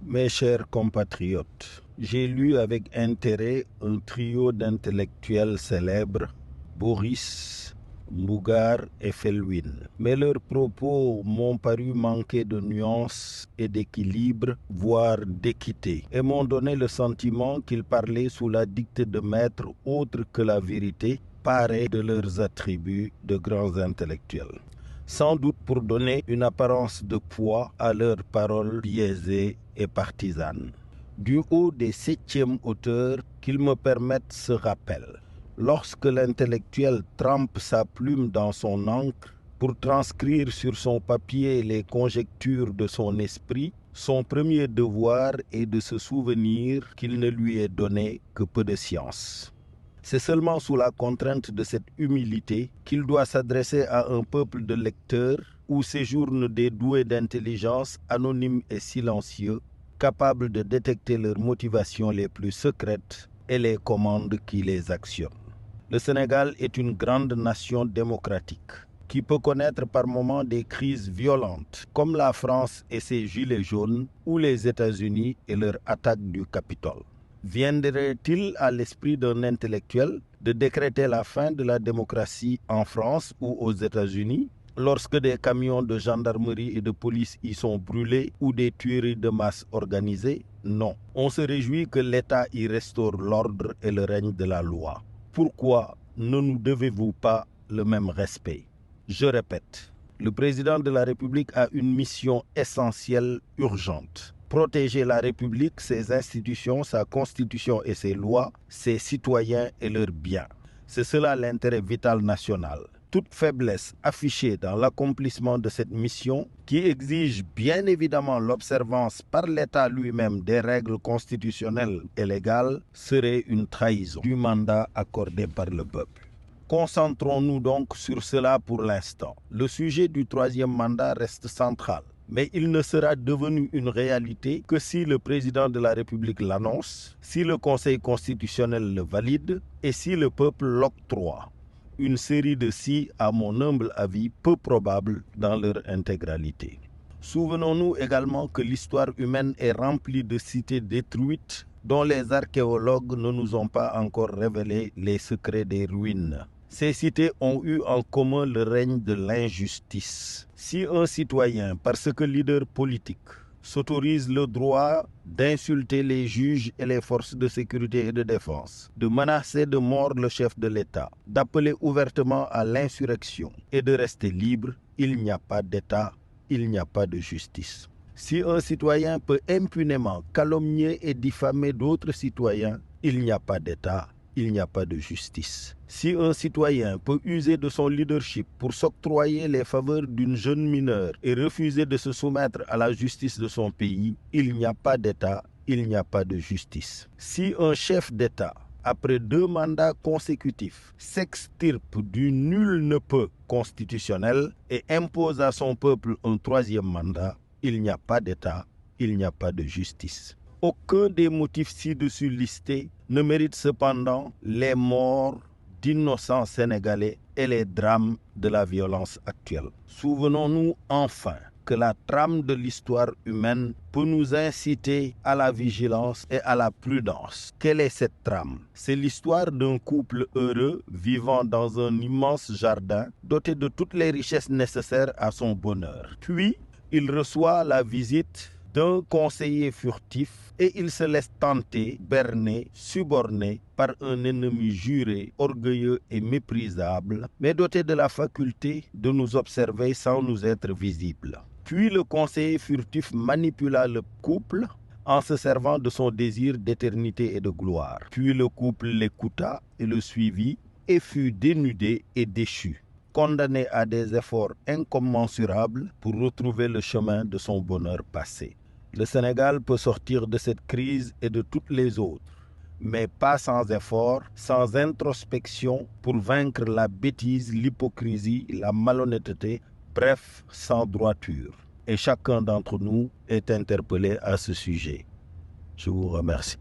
Mes chers compatriotes, j'ai lu avec intérêt un trio d'intellectuels célèbres, Boris, Mbougar et Felwine. Mais leurs propos m'ont paru manquer de nuances et d'équilibre, voire d'équité, et m'ont donné le sentiment qu'ils parlaient sous la dictée de maîtres autres que la vérité, parés de leurs attributs de grands intellectuels. Sans doute pour donner une apparence de poids à leurs paroles biaisées et partisanes. Du haut des 7e auteurs, qu'ils me permettent ce rappel. Lorsque l'intellectuel trempe sa plume dans son encre pour transcrire sur son papier les conjectures de son esprit, son premier devoir est de se souvenir qu'il ne lui est donné que peu de science. C'est seulement sous la contrainte de cette humilité qu'il doit s'adresser à un peuple de lecteurs où séjournent des doués d'intelligence anonymes et silencieux, capables de détecter leurs motivations les plus secrètes et les commandes qui les actionnent. Le Sénégal est une grande nation démocratique qui peut connaître par moments des crises violentes, comme la France et ses gilets jaunes ou les États-Unis et leur attaque du Capitole. Viendrait-il à l'esprit d'un intellectuel de décréter la fin de la démocratie en France ou aux États-Unis lorsque des camions de gendarmerie et de police y sont brûlés ou des tueries de masse organisées? Non. On se réjouit que l'État y restaure l'ordre et le règne de la loi. Pourquoi ne nous devez-vous pas le même respect? Je répète, le président de la République a une mission essentielle, urgente. Protéger la République, ses institutions, sa constitution et ses lois, ses citoyens et leurs biens. C'est cela l'intérêt vital national. Toute faiblesse affichée dans l'accomplissement de cette mission, qui exige bien évidemment l'observance par l'État lui-même des règles constitutionnelles et légales, serait une trahison du mandat accordé par le peuple. Concentrons-nous donc sur cela pour l'instant. Le sujet du 3e mandat reste central. Mais il ne sera devenu une réalité que si le président de la République l'annonce, si le Conseil constitutionnel le valide et si le peuple l'octroie. Une série de si, à mon humble avis, peu probables dans leur intégralité. Souvenons-nous également que l'histoire humaine est remplie de cités détruites dont les archéologues ne nous ont pas encore révélé les secrets des ruines. Ces cités ont eu en commun le règne de l'injustice. Si un citoyen, parce que leader politique, s'autorise le droit d'insulter les juges et les forces de sécurité et de défense, de menacer de mort le chef de l'État, d'appeler ouvertement à l'insurrection et de rester libre, il n'y a pas d'État, il n'y a pas de justice. Si un citoyen peut impunément calomnier et diffamer d'autres citoyens, il n'y a pas d'État, il n'y a pas de justice. Si un citoyen peut user de son leadership pour s'octroyer les faveurs d'une jeune mineure et refuser de se soumettre à la justice de son pays, il n'y a pas d'État, il n'y a pas de justice. Si un chef d'État, après 2 mandats consécutifs, s'extirpe du nul ne peut constitutionnel et impose à son peuple un 3e mandat, il n'y a pas d'État, il n'y a pas de justice. Aucun des motifs ci-dessus listés ne mérite cependant les morts d'innocents Sénégalais et les drames de la violence actuelle. Souvenons-nous enfin que la trame de l'histoire humaine peut nous inciter à la vigilance et à la prudence. Quelle est cette trame? C'est l'histoire d'un couple heureux vivant dans un immense jardin doté de toutes les richesses nécessaires à son bonheur. Puis, il reçoit la visite d'un conseiller furtif et il se laisse tenter, berner, suborner par un ennemi juré, orgueilleux et méprisable, mais doté de la faculté de nous observer sans nous être visibles. Puis le conseiller furtif manipula le couple en se servant de son désir d'éternité et de gloire. Puis le couple l'écouta et le suivit et fut dénudé et déchu, condamné à des efforts incommensurables pour retrouver le chemin de son bonheur passé. Le Sénégal peut sortir de cette crise et de toutes les autres, mais pas sans effort, sans introspection pour vaincre la bêtise, l'hypocrisie, la malhonnêteté, bref, sans droiture. Et chacun d'entre nous est interpellé à ce sujet. Je vous remercie.